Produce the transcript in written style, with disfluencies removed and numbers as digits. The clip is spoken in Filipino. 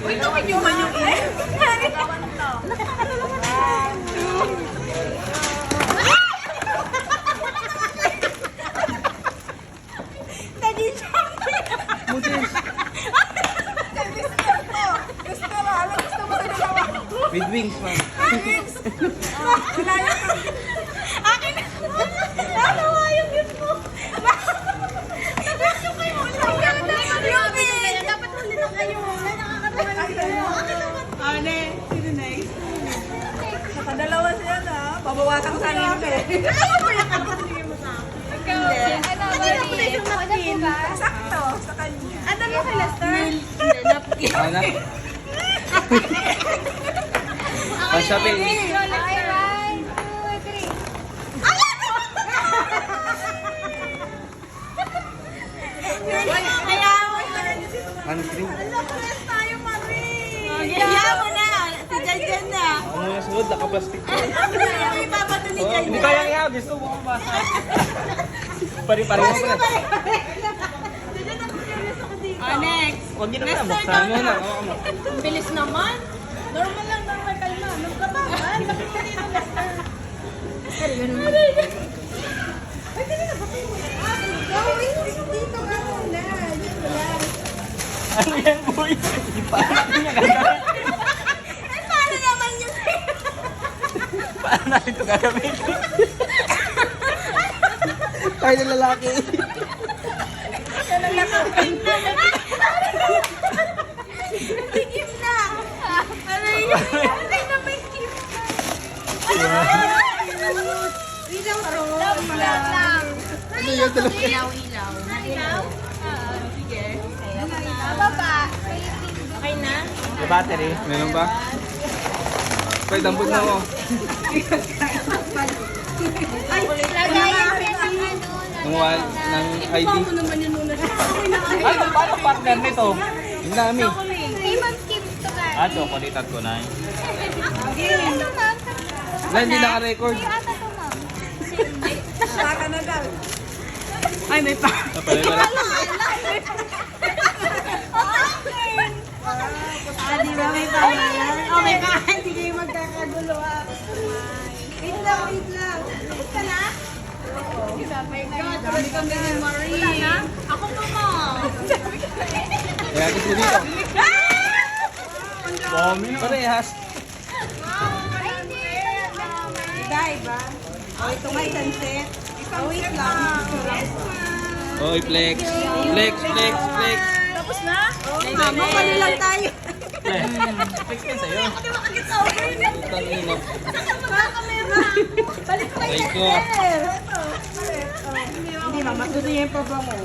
Ito may yung manyo eh. Daddy Shanky. Gusto mo, ano gusto mo sa dalawa? With wings, ma'am. Wala lang. Akin na. Ano nga yung gift mo? Nag-wish yung kayo. Dapat huli na kayo. Nakakatawa na kayo. Ane, sino next? Nakadalawa siya na. Babawasan ko sana yung eh. Ayaw mo lang ako. Sige mo sa akin. Hindi. Kanina po na yung napkin. Sakto, sa kanya. Ano mo kay Lester? Hindi, napkin. Ano? Pansapin. Okay, 1, 2, 3. Ano, three? Alas tayo, Marie. Kaya mo na. Si Janjan na. Ako muna sunod, nakaplastic ko. Ang ibabato ni Oh, Janjan. hindi kaya nga, gusto mo kong basa. Pari-pareho mo na. Oh, next. Huwag yun na, buksan mo na. Oo, mo. Ang bilis naman. Normal lang, normal. Kalma. Magkabahan. Bakit ka dito, Lester? Ay, ganun mo. Ay, dali na. Bakit mo? Dito ka muna. Dito lang. Ano yan, boy? Hindi pa. Hindi niya gagawin. Ay, paano naman yun? Paano natin ito gagawin? Tayo na lalaki. Nagigim na. Aray. Ay, na may gift. Ilaw lang. Ano yun, dalawa? Ilaw. Ilaw? Sige. Baba. Okay na? May battery? Meron ba? Pwede, dambot na ako. Ay, Lagayan siya ng ano. Ng wall, ng ID. Ako naman yung nuna. Ano, paano partner nito? Yung nami. Hey, Ma'am Kim, ito ka. Ah, chocolate at kunay. Ito, Ma'am. Wala, hindi naka-record. Ay, ata to, Ma'am. Saka na daw. Ay, may pa. Napalay pala. Di ba may pangalan? Oh, may pangalan. Hindi kayo magkakagulo ah. Wait lang, wait lang. Tapos ka na? Oh my God, sabi kami ni Marie. Wala na? Ako pa mo. Kaya gusto dito. Dami. Parehas. Diba? Oh, ito nga isang set. Oh, wait lang. Oy, flex. Flex, flex, flex. Tapos na? Mama, mali lang tayo. Flex din sa'yo. Hindi makakit sa over. Tangino. Saan kamera? Balik ko Ay, kayo. ko. Hindi, mama. Gusto niya yung pabango.